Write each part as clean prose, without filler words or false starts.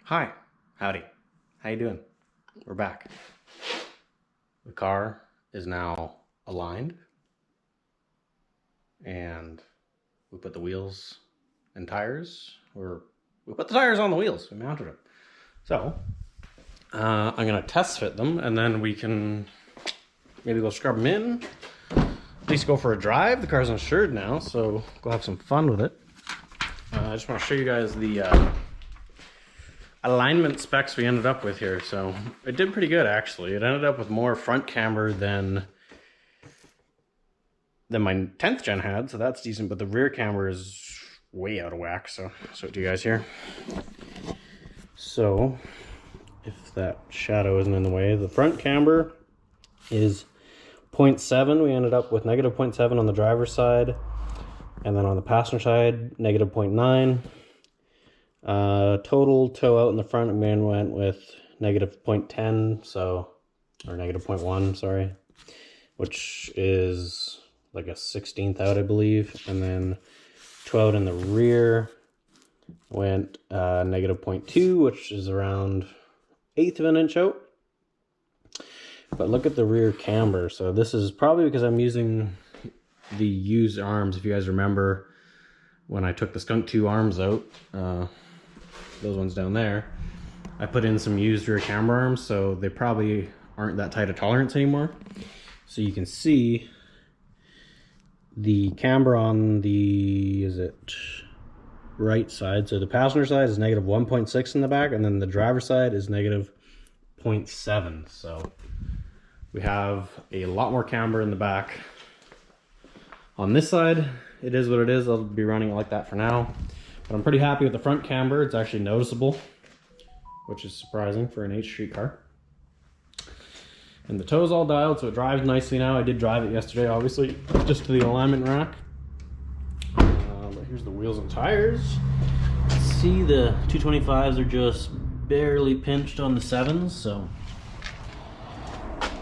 Hi, howdy, how you doing? We're back. The car is now aligned and we put the wheels and tires, or we put the tires on the wheels, we mounted them. So I'm gonna test fit them and then we can maybe go scrub them in, at least go for a drive. The car's insured now, so go have some fun with it. I just want to show you guys the alignment specs we ended up with here. So it did pretty good, actually. It ended up with more front camber than my 10th gen had, so that's decent, but the rear camber is way out of whack. So I'll show it to you guys here. So if that shadow isn't in the way, the front camber is 0.7. We ended up with negative 0.7 on the driver's side, and then on the passenger side, negative 0.9. Total toe out in the front, we went with negative 0.10, so, or negative 0.1, sorry, which is like a 16th out, I believe. And then toe out in the rear went negative 0.2, which is around 1/8 of an inch out. But look at the rear camber. So this is probably because I'm using the used arms. If you guys remember when I took the Skunk 2 arms out, those ones down there, I put in some used rear camber arms, so they probably aren't that tight of tolerance anymore. So you can see the camber on the, is it right side? So the passenger side is negative 1.6 in the back, and then the driver's side is negative 0.7. So we have a lot more camber in the back. On this side, it is what it is. I'll be running it like that for now. But I'm pretty happy with the front camber. It's actually noticeable, which is surprising for an H Street car. And the toe's all dialed, so it drives nicely now. I did drive it yesterday, obviously, just to the alignment rack. But here's the wheels and tires. See, the 225s are just barely pinched on the 7s, so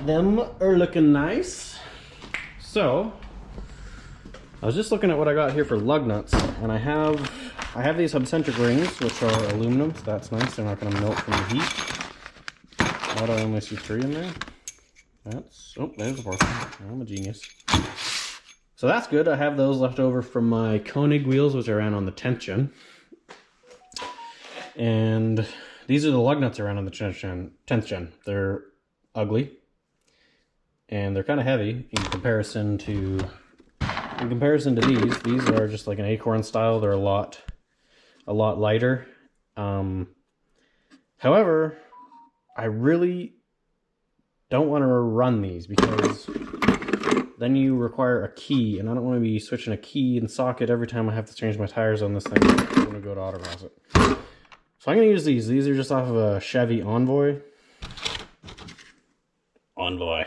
them are looking nice. So I was just looking at what I got here for lug nuts, and I have these hub-centric rings, which are aluminum, so that's nice. They're not going to melt from the heat. Why do I only see 3 in there? That's, oh, there's the 4th one. I'm a genius. So that's good. I have those left over from my Koenig wheels, which I ran on the 10th gen. And these are the lug nuts I ran on the 10th gen. They're ugly, and they're kind of heavy in comparison to these. These are just like an acorn style. They're a lot lighter. However, I really don't want to run these because then you require a key, and I don't want to be switching a key and socket every time I have to change my tires on this thing. I'm going to go to autocross it. So I'm going to use these. These are just off of a Chevy Envoy. I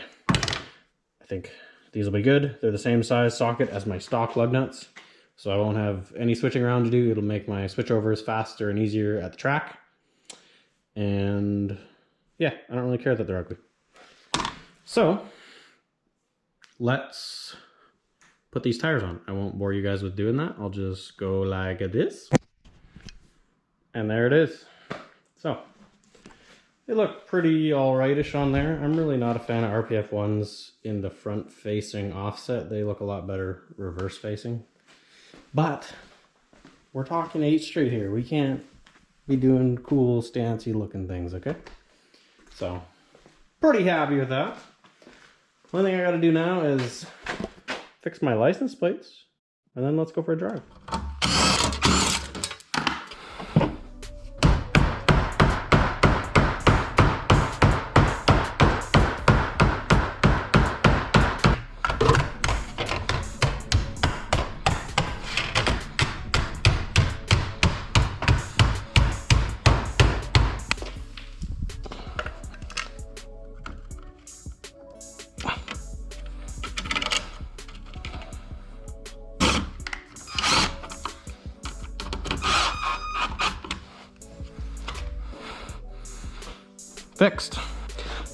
think these will be good. They're the same size socket as my stock lug nuts, so I won't have any switching around to do. It'll make my switchovers faster and easier at the track. And yeah, I don't really care that they're ugly. So let's put these tires on. I won't bore you guys with doing that. I'll just go like this. And there it is. So they look pretty alrightish on there. I'm really not a fan of RPF1's in the front facing offset. They look a lot better reverse facing. But we're talking 8th Street here. We can't be doing cool stancy looking things, okay? So pretty happy with that. One thing I gotta do now is fix my license plates, and then let's go for a drive. Fixed.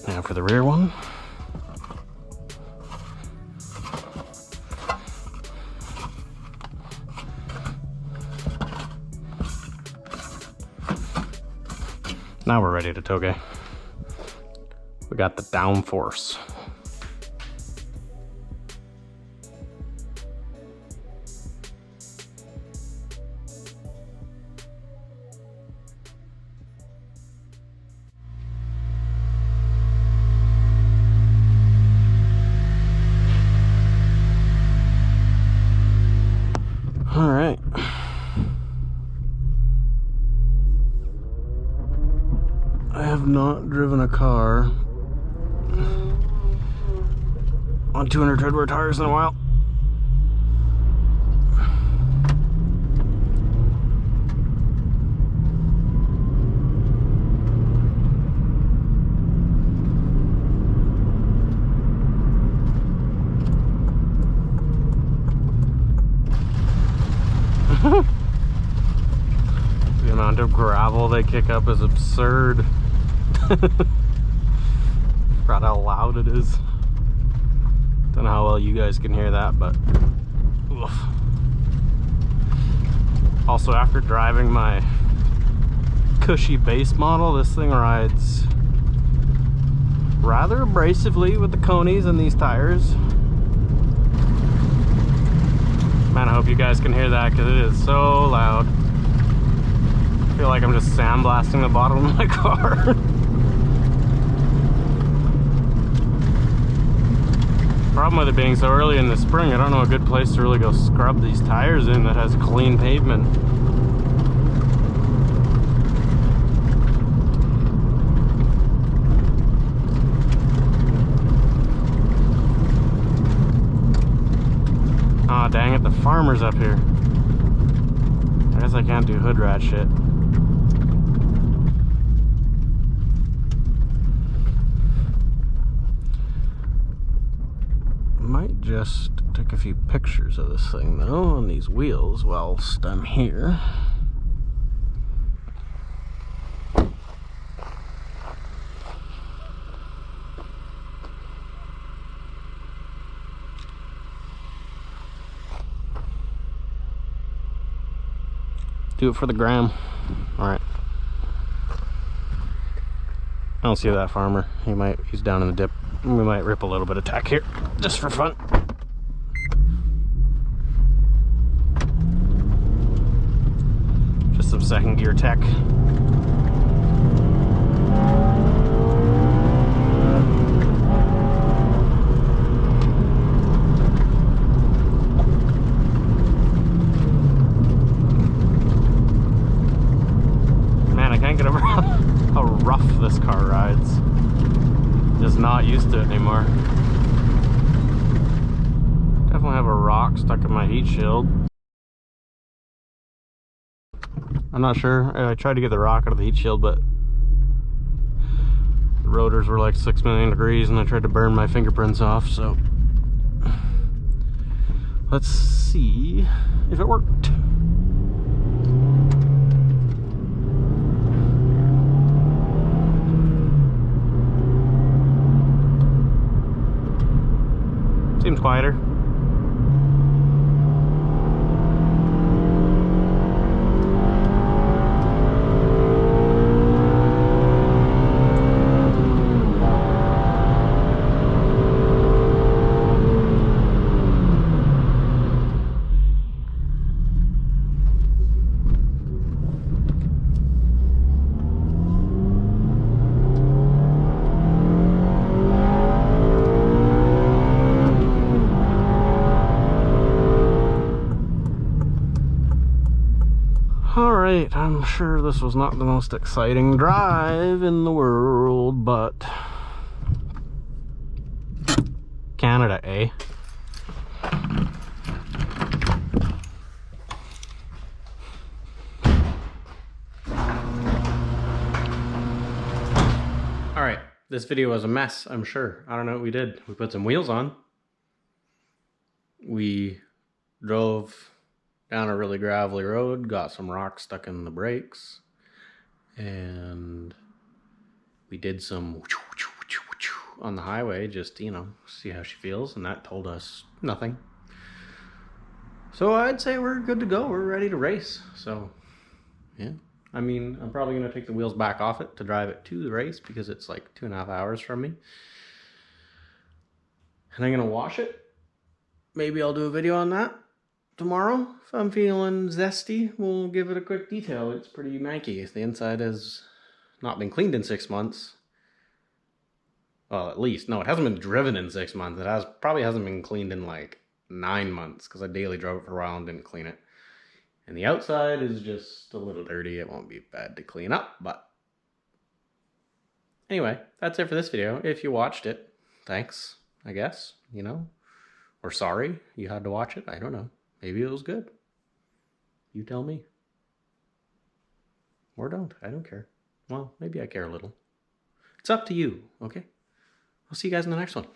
Now for the rear one. Now we're ready to toge. We got the downforce. All right. I have not driven a car on 200 treadwear tires in a while. The amount of gravel they kick up is absurd. Forgot how loud it is. Don't know how well you guys can hear that, but oof. Also, after driving my cushy base model, this thing rides rather abrasively with the conies and these tires. Man, I hope you guys can hear that because it is so loud. I feel like I'm just sandblasting the bottom of my car. Problem with it being so early in the spring, I don't know a good place to really go scrub these tires in that has clean pavement. Aw, dang it, the farmer's up here. I guess I can't do hood rat shit. Might just take a few pictures of this thing though on these wheels whilst I'm here. Do it for the gram. Alright. I don't see that farmer. He's down in the dip. We might rip a little bit of tack here, just for fun. Just some second gear tech. Man, I can't get over how rough this car rides. Just not used to it anymore. Definitely have a rock stuck in my heat shield. I'm not sure. I tried to get the rock out of the heat shield, but the rotors were like 6 million degrees and I tried to burn my fingerprints off, so let's see if it worked. Seems quieter. Alright, I'm sure this was not the most exciting drive in the world, but Canada, eh? Alright, this video was a mess, I'm sure. I don't know what we did. We put some wheels on. We drove down a really gravelly road, got some rocks stuck in the brakes, and we did some on the highway, just, you know, see how she feels, and that told us nothing. So I'd say we're good to go. We're ready to race. So, yeah. I mean, I'm probably going to take the wheels back off it to drive it to the race because it's like 2.5 hours from me. And I'm going to wash it. Maybe I'll do a video on that tomorrow. If I'm feeling zesty, we'll give it a quick detail. It's pretty manky. The inside has not been cleaned in 6 months. Well, at least. No, it hasn't been driven in 6 months. It probably hasn't been cleaned in like 9 months because I daily drove it for a while and didn't clean it. And the outside is just a little dirty. It won't be bad to clean up, but anyway, that's it for this video. If you watched it, thanks, I guess, you know, or sorry you had to watch it. I don't know. Maybe it was good. You tell me. Or don't. I don't care. Well, maybe I care a little. It's up to you, okay? I'll see you guys in the next one.